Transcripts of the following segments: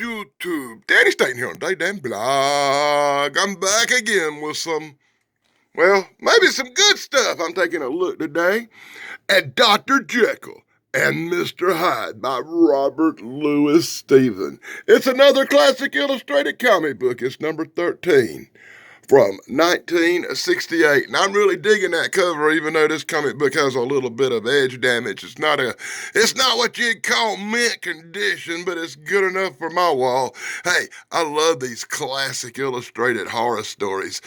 YouTube? Danny Staten here on Day Damn Blog. I'm back again with maybe some good stuff. I'm taking a look today at Dr. Jekyll and Mr. Hyde by Robert Louis Stevenson. It's another classic illustrated comic book. It's number 13 from 1968. And I'm really digging that cover, even though this comic book has a little bit of edge damage. It's not what you'd call mint condition, but it's good enough for my wall. Hey, I love these classic illustrated horror stories.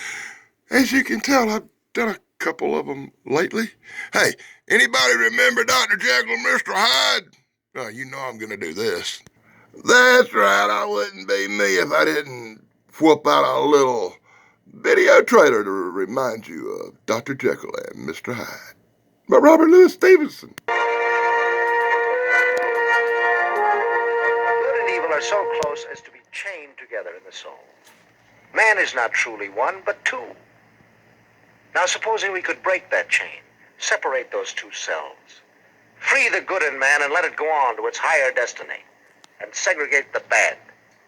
As you can tell, I've done a couple of them lately. Hey, anybody remember Dr. Jekyll and Mr. Hyde? Oh, you know I'm gonna do this. That's right, I wouldn't be me if I didn't whoop out a little video trailer to remind you of Dr. Jekyll and Mr. Hyde by Robert Louis Stevenson. Good and evil are so close as to be chained together in the soul. Man is not truly one, but two. Now supposing we could break that chain, separate those two selves, free the good in man and let it go on to its higher destiny, and segregate the bad.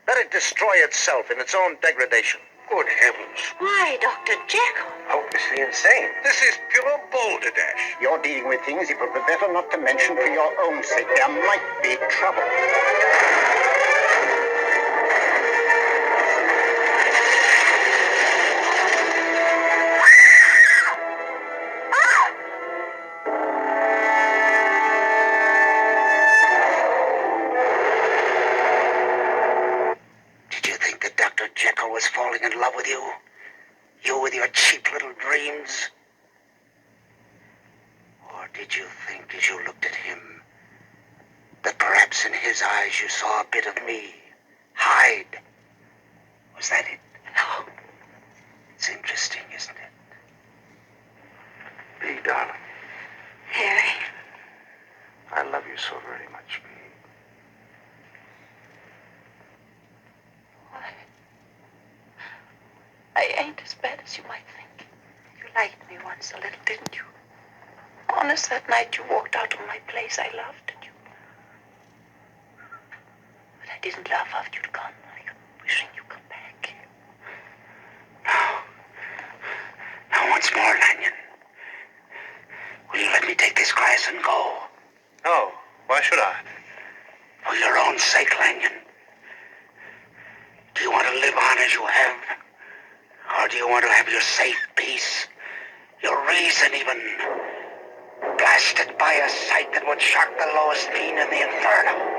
Let it destroy itself in its own degradation. Good heavens. Why, Dr. Jekyll? Hopelessly insane. This is pure balderdash. You're dealing with things it would be better not to mention for your own sake. There might be trouble. Did you think that Dr. Jekyll was falling in love with you? You with your cheap little dreams? Or did you think as you looked at him that perhaps in his eyes you saw a bit of me? Hyde. Was that it? No. It's interesting, isn't it? Bee, darling, Harry. I love you so very much, Bee. I ain't as bad as you might think. You liked me once a little, didn't you? Honest, that night you walked out of my place, I laughed at you. But I didn't laugh after you'd gone. I kept wishing you'd come back. Now once more, Lanyon. Will you let me take this glass and go? No. Why should I? For your own sake, Lanyon. Do you want to live on as you have? Or do you want to have your safe peace, your reason even, blasted by a sight that would shock the lowest fiend in the inferno?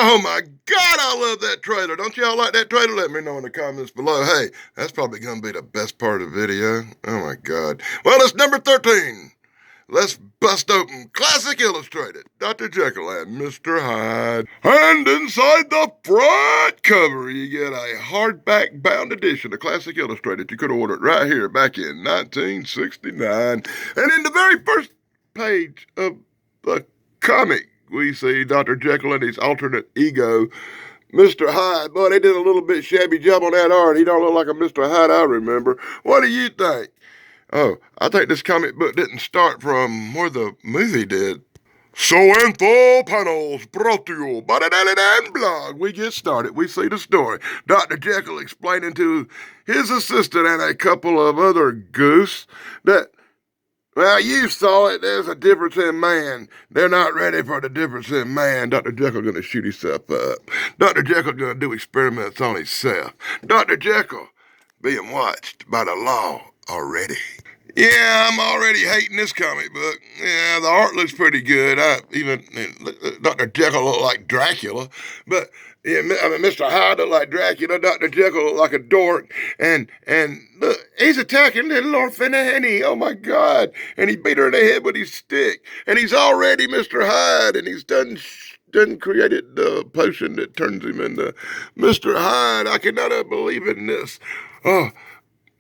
Oh my God, I love that trailer. Don't y'all like that trailer? Let me know in the comments below. Hey, that's probably going to be the best part of the video. Oh my God. Well, it's number 13. Let's bust open Classic Illustrated, Dr. Jekyll and Mr. Hyde. And inside the front cover, you get a hardback bound edition of Classic Illustrated. You could have ordered right here back in 1969. And in the very first page of the comic, we see Dr. Jekyll and his alternate ego, Mr. Hyde. Boy, they did a little bit shabby job on that art. He don't look like a Mr. Hyde I remember. What do you think? Oh, I think this comic book didn't start from where the movie did. So info panels brought to you by the Daily Damn Blog. We get started. We see the story. Dr. Jekyll explaining to his assistant and a couple of other goose that Well, you saw it. There's a difference in man. They're not ready for the difference in man. Dr. Jekyll gonna shoot himself up. Dr. Jekyll gonna do experiments on himself. Dr. Jekyll being watched by the law already. Yeah, I'm already hating this comic book. Yeah, the art looks pretty good. Dr. Jekyll looked like Dracula, but yeah, Mr. Hyde looked like Dracula. Dr. Jekyll looked like a dork, and look, he's attacking little orphan Annie. Oh my God! And he beat her in the head with his stick, and he's already Mr. Hyde, and he's done created the potion that turns him into Mr. Hyde. I cannot believe in this. Oh.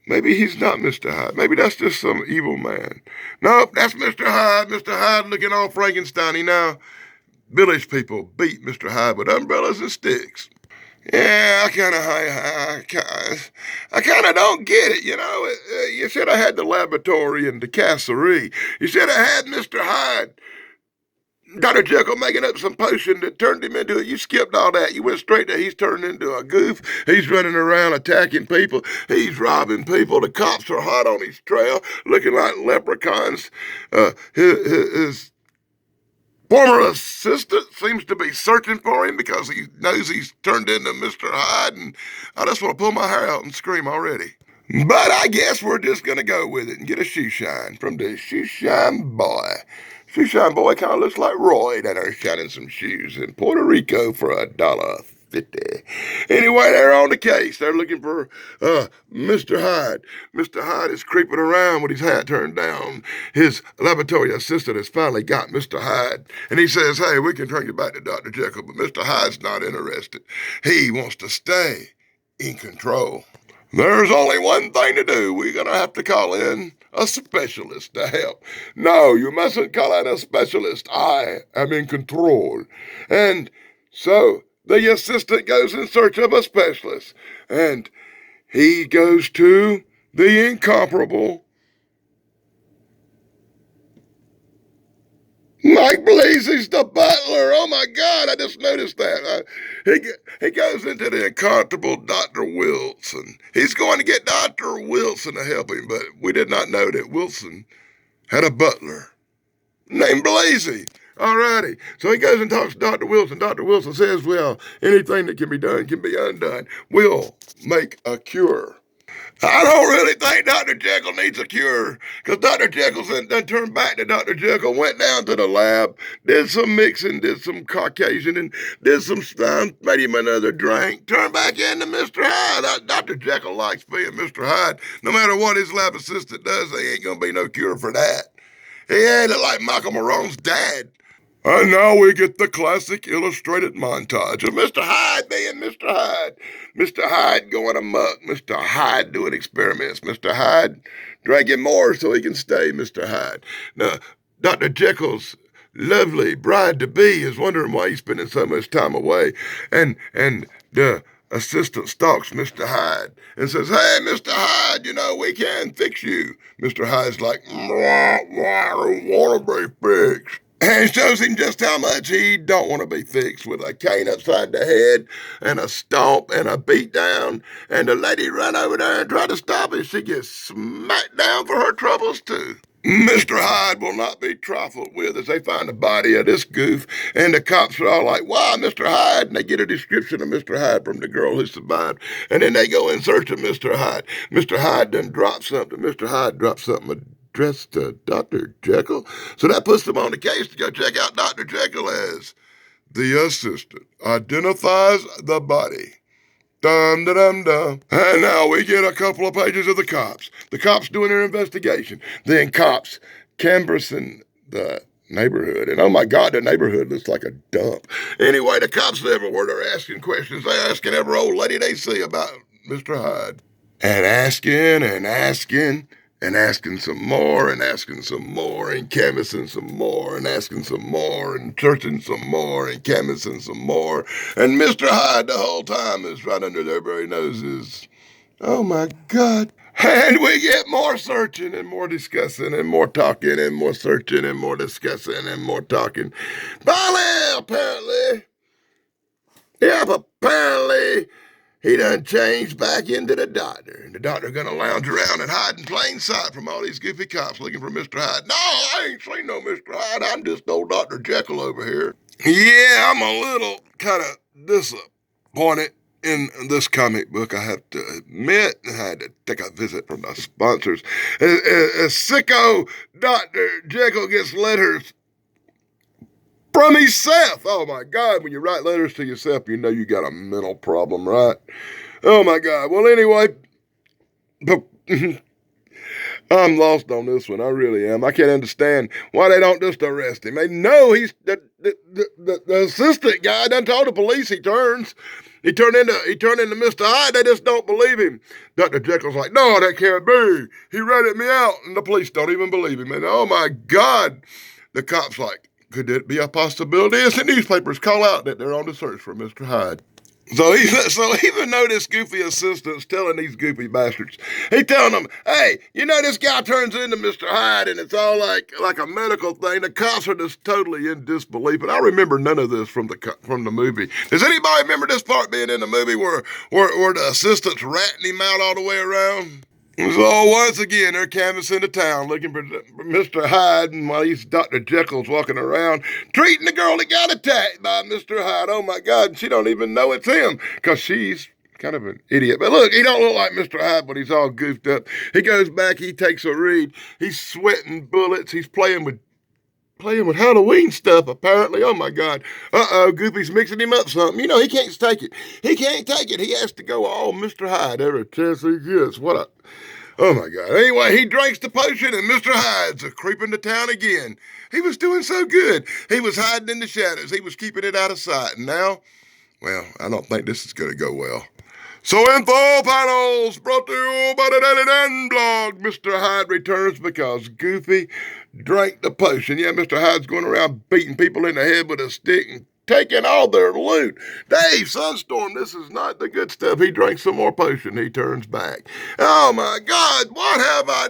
Maybe he's not Mr. Hyde. Maybe that's just some evil man. Nope, that's Mr. Hyde. Mr. Hyde looking all Frankenstein-y now. Village people beat Mr. Hyde with umbrellas and sticks. Yeah, I kind of don't get it, you know. You said I had the laboratory and the casserie. You said I had Mr. Hyde. Dr. Jekyll making up some potion that turned him into it. You skipped all that. You went straight to he's turned into a goof. He's running around attacking people. He's robbing people. The cops are hot on his trail, looking like leprechauns. His former assistant seems to be searching for him because he knows he's turned into Mr. Hyde, and I just want to pull my hair out and scream already. But I guess we're just going to go with it and get a shoe shine from the shoe shine boy. Shoeshine Boy kind of looks like Roy down there shining some shoes in Puerto Rico for $1.50. Anyway, they're on the case. They're looking for Mr. Hyde. Mr. Hyde is creeping around with his hat turned down. His laboratory assistant has finally got Mr. Hyde. And he says, hey, we can bring you back to Dr. Jekyll, but Mr. Hyde's not interested. He wants to stay in control. There's only one thing to do. We're going to have to call in a specialist to help. No, you mustn't call in a specialist. I am in control. And so the assistant goes in search of a specialist. And he goes to the incomparable Mike Blazy's the butler. Oh my God, I just noticed that. He goes into the incomparable Dr. Wilson. He's going to get Dr. Wilson to help him, but we did not know that Wilson had a butler named Blazy. Alrighty, so he goes and talks to Dr. Wilson. Dr. Wilson says, well, anything that can be done can be undone. We'll make a cure. I don't really think Dr. Jekyll needs a cure, because Dr. Jekyll then turned back to Dr. Jekyll, went down to the lab, did some mixing, did some Caucasian, and did some stuff, made him another drink, turned back into Mr. Hyde. Dr. Jekyll likes being Mr. Hyde. No matter what his lab assistant does, there ain't going to be no cure for that. He had it like Michael Marone's dad. And now we get the classic illustrated montage of Mr. Hyde being Mr. Hyde. Mr. Hyde going amok. Mr. Hyde doing experiments. Mr. Hyde drinking more so he can stay Mr. Hyde. Now, Dr. Jekyll's lovely bride-to-be is wondering why he's spending so much time away. And the assistant stalks Mr. Hyde and says, hey, Mr. Hyde, you know, we can fix you. Mr. Hyde's like, I don't want to be fixed. And shows him just how much he don't want to be fixed with a cane upside the head and a stomp and a beat down. And the lady run over there and try to stop him. She gets smacked down for her troubles too. Mr. Hyde will not be trifled with as they find the body of this goof. And the cops are all like, why, Mr. Hyde? And they get a description of Mr. Hyde from the girl who survived. And then they go in search of Mr. Hyde. Mr. Hyde done dropped something. Mr. Hyde dropped something addressed to Dr. Jekyll. So that puts them on the case to go check out Dr. Jekyll as the assistant identifies the body. Dum da dum dum. And now we get a couple of pages of the cops. The cops doing their investigation. Then cops canvassing the neighborhood. And oh my God, the neighborhood looks like a dump. Anyway, the cops everywhere, they're asking questions. They're asking every old lady they see about Mr. Hyde. And asking and asking. And asking some more, and asking some more, and canvassing some more, and asking some more, and searching some more, and canvassing some more. And Mr. Hyde the whole time is right under their very noses. Oh my God. And we get more searching and more discussing and more talking and more searching and more discussing and more talking. Finally, apparently, He done changed back into the doctor. And the doctor gonna lounge around and hide in plain sight from all these goofy cops looking for Mr. Hyde. No, I ain't seen no Mr. Hyde. I'm just old Dr. Jekyll over here. Yeah, I'm a little kind of disappointed in this comic book, I have to admit. I had to take a visit from the sponsors. Sicko Dr. Jekyll gets letters from himself. Oh my God, when you write letters to yourself, you know you got a mental problem, right? Oh my God. Well, anyway, I'm lost on this one. I really am. I can't understand why they don't just arrest him. They know he's the assistant guy done told the police he turned into Mr. Hyde. They just don't believe him. Dr. Jekyll's like, no, that can't be. He ratted me out. And the police don't even believe him. And oh my God, the cop's like, could it be a possibility? As the newspapers call out that they're on the search for Mr. Hyde. So even though this goofy assistant's telling these goofy bastards, he telling them, hey, you know this guy turns into Mr. Hyde and it's all like a medical thing. The cops are just totally in disbelief. And I remember none of this from the movie. Does anybody remember this part being in the movie where the assistant's ratting him out all the way around? So once again, they're canvassing the town looking for Mr. Hyde, and while he's Dr. Jekyll's walking around treating the girl that got attacked by Mr. Hyde. Oh my God, she don't even know it's him because she's kind of an idiot. But look, he don't look like Mr. Hyde, but he's all goofed up. He goes back, he takes a read. He's sweating bullets. He's playing with Halloween stuff, apparently. Oh, my God. Goofy's mixing him up something. You know, he can't take it. He can't take it. He has to go all Mr. Hyde every chance he gets. Oh, my God. Anyway, he drinks the potion, and Mr. Hyde's creeping to town again. He was doing so good. He was hiding in the shadows. He was keeping it out of sight. And now, well, I don't think this is going to go well. So info panels brought to you by the Daily Dan blog. Mr. Hyde returns because Goofy drank the potion. Yeah, Mr. Hyde's going around beating people in the head with a stick and taking all their loot. Dave, Sunstorm, this is not the good stuff. He drinks some more potion. He turns back. Oh my God, what have I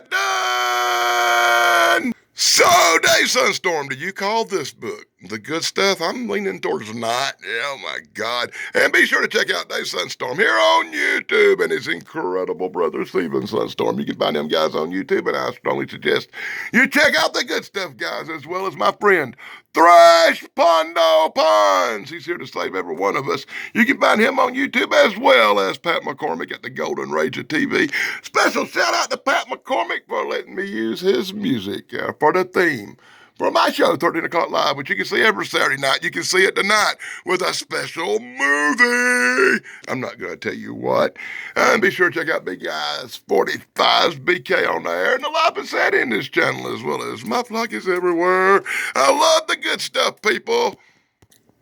done? So, Dave Sunstorm, do you call this book the good stuff? I'm leaning towards not. Yeah, oh my God. And be sure to check out Dave Sunstorm here on YouTube and his incredible brother, Steven Sunstorm. You can find them guys on YouTube, and I strongly suggest you check out the good stuff, guys, as well as my friend, Thrash Pondo Pons. He's here to save every one of us. You can find him on YouTube as well as Pat McCormick at the Golden Rage of TV. Special shout out to Pat McCormick for letting me use his music for the theme for my show, 13 O'Clock Live, which you can see every Saturday night. You can see it tonight with a special movie. I'm not going to tell you what. And be sure to check out Big Guy's 45's BK on the air and the Live and Sad in this channel, as well as My Flock is Everywhere. I love the good stuff, people.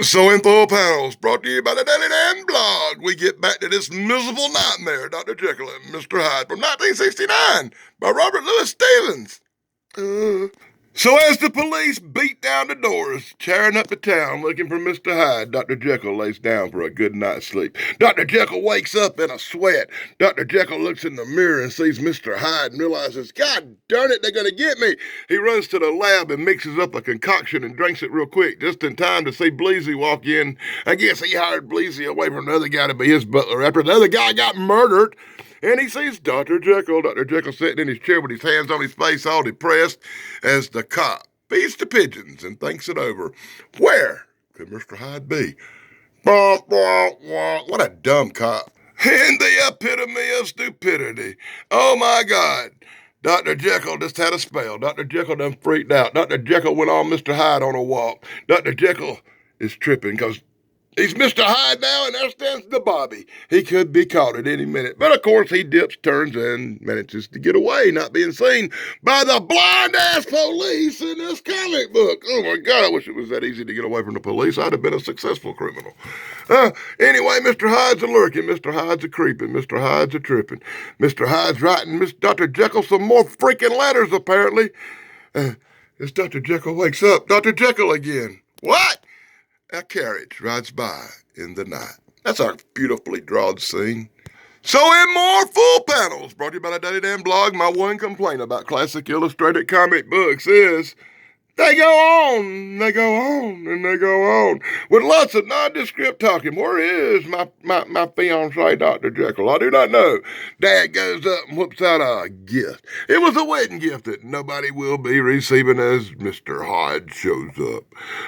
So info panels brought to you by the Daily Dan blog. We get back to this miserable nightmare, Dr. Jekyll and Mr. Hyde from 1969 by Robert Louis Stevens. So as the police beat down the doors, tearing up the town looking for Mr. Hyde, Dr. Jekyll lays down for a good night's sleep. Dr. Jekyll wakes up in a sweat. Dr. Jekyll looks in the mirror and sees Mr. Hyde and realizes, God darn it, they're going to get me. He runs to the lab and mixes up a concoction and drinks it real quick, just in time to see Bleezy walk in. I guess he hired Bleezy away from another guy to be his butler after the other guy got murdered. And he sees Dr. Jekyll. Dr. Jekyll sitting in his chair with his hands on his face, all depressed, as the cop feeds the pigeons and thinks it over. Where could Mr. Hyde be? What a dumb cop. And the epitome of stupidity. Oh, my God. Dr. Jekyll just had a spell. Dr. Jekyll done freaked out. Dr. Jekyll went on Mr. Hyde on a walk. Dr. Jekyll is tripping because he's Mr. Hyde now, and there stands the Bobby. He could be caught at any minute. But, of course, he dips, turns, and manages to get away, not being seen by the blind-ass police in this comic book. Oh, my God, I wish it was that easy to get away from the police. I'd have been a successful criminal. Anyway, Mr. Hyde's a-lurking. Mr. Hyde's a-creeping. Mr. Hyde's a-tripping. Mr. Hyde's writing Dr. Jekyll some more freaking letters, apparently. As Dr. Jekyll wakes up, Dr. Jekyll again. What? A carriage rides by in the night. That's a beautifully drawn scene. So in more full panels, brought to you by the Daily Dan blog, my one complaint about classic illustrated comic books is They go on, they go on, and they go on with lots of nondescript talking. Where is my fiancée, Dr. Jekyll? I do not know. Dad goes up and whips out a gift. It was a wedding gift that nobody will be receiving as Mr. Hyde shows up.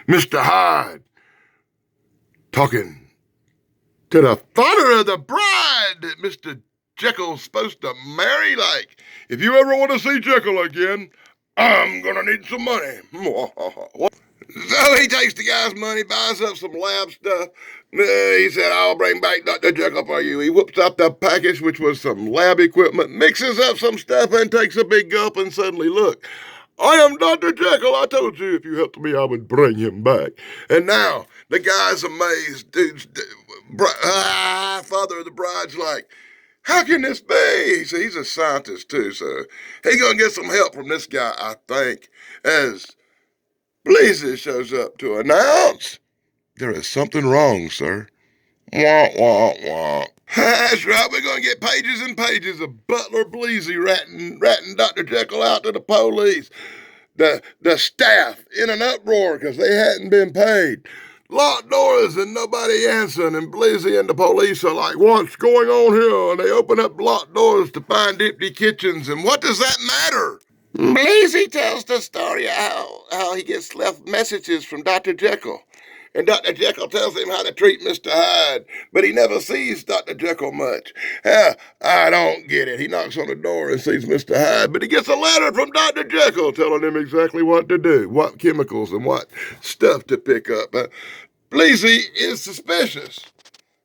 Mr. Hyde talking to the father of the bride that Mr. Jekyll's supposed to marry. Like, if you ever want to see Jekyll again, I'm gonna need some money. So he takes the guy's money, buys up some lab stuff. He said, I'll bring back Dr. Jekyll for you. He whips out the package, which was some lab equipment, mixes up some stuff, and takes a big gulp, and suddenly, look, I am Dr. Jekyll. I told you if you helped me, I would bring him back. And now the guy's amazed. Father of the bride's like, how can this be? So he's a scientist too, so he's gonna get some help from this guy, I think, as Bleezy shows up to announce there is something wrong, sir. Wah, wah, wah. That's right, we're gonna get pages and pages of Butler Bleezy ratting Dr. Jekyll out to the police. The staff in an uproar because they hadn't been paid. Locked doors and nobody answering, and Bleezy and the police are like, what's going on here? And they open up locked doors to find empty kitchens, and what does that matter? Bleezy tells the story of how he gets left messages from Dr. Jekyll. And Dr. Jekyll tells him how to treat Mr. Hyde, but he never sees Dr. Jekyll much. I don't get it. He knocks on the door and sees Mr. Hyde, but he gets a letter from Dr. Jekyll telling him exactly what to do, what chemicals and what stuff to pick up. Bleezy is suspicious.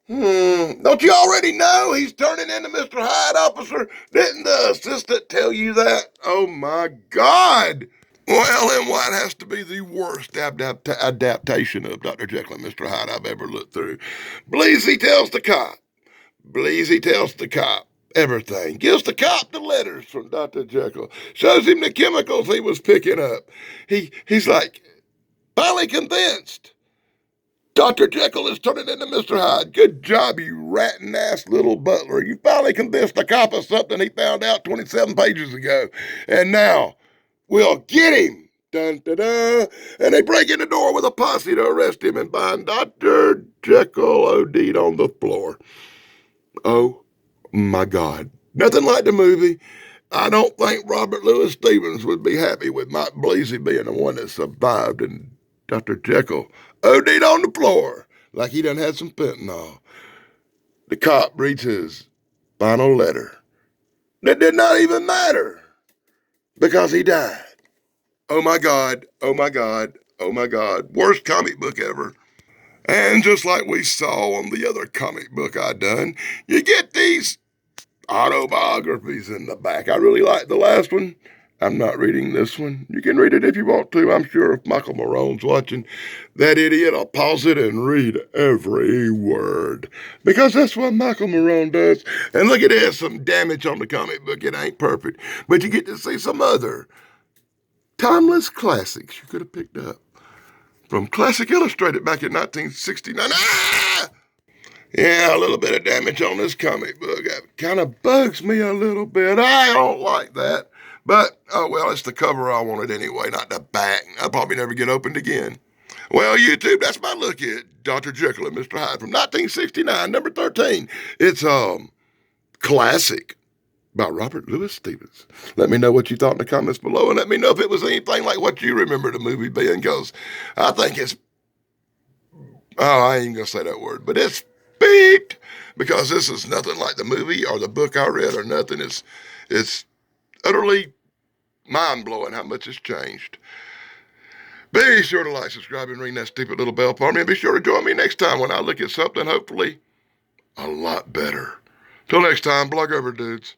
Don't you already know he's turning into Mr. Hyde, officer? Didn't the assistant tell you that? Oh, my God. Well, then what has to be the worst adaptation of Dr. Jekyll and Mr. Hyde I've ever looked through? Bleezy tells the cop. Bleezy tells the cop everything. Gives the cop the letters from Dr. Jekyll. Shows him the chemicals he was picking up. He's like, finally convinced. Dr. Jekyll is turning into Mr. Hyde. Good job, you ratting-ass little butler. You finally convinced the cop of something he found out 27 pages ago. And now, we'll get him. Dun, da, da. And they break in the door with a posse to arrest him and find Dr. Jekyll OD'd on the floor. Oh, my God. Nothing like the movie. I don't think Robert Louis Stevens would be happy with Mike Bleezy being the one that survived and Dr. Jekyll OD'd on the floor like he done had some fentanyl. The cop reads his final letter. That did not even matter because he died. Oh my God, oh my God, oh my God. Worst comic book ever. And just like we saw on the other comic book I done, you get these autobiographies in the back. I really like the last one. I'm not reading this one. You can read it if you want to. I'm sure if Michael Marone's watching, that idiot will pause it and read every word. Because that's what Michael Marone does. And look at this, some damage on the comic book. It ain't perfect. But you get to see some other timeless classics you could have picked up from Classic Illustrated back in 1969. Yeah, a little bit of damage on this comic book. That kind of bugs me a little bit. I don't like that. But, oh well, it's the cover I wanted anyway, not the back. I'll probably never get opened again. Well, YouTube, that's my look at Dr. Jekyll and Mr. Hyde from 1969, number 13. It's classic by Robert Louis Stevens. Let me know what you thought in the comments below, and let me know if it was anything like what you remember the movie being, because I think it's, I ain't going to say that word, but it's beat, because this is nothing like the movie or the book I read or nothing. It's utterly mind-blowing how much has changed. Be sure to like, subscribe, and ring that stupid little bell for me, and be sure to join me next time when I look at something hopefully a lot better. Till next time, blog over, dudes.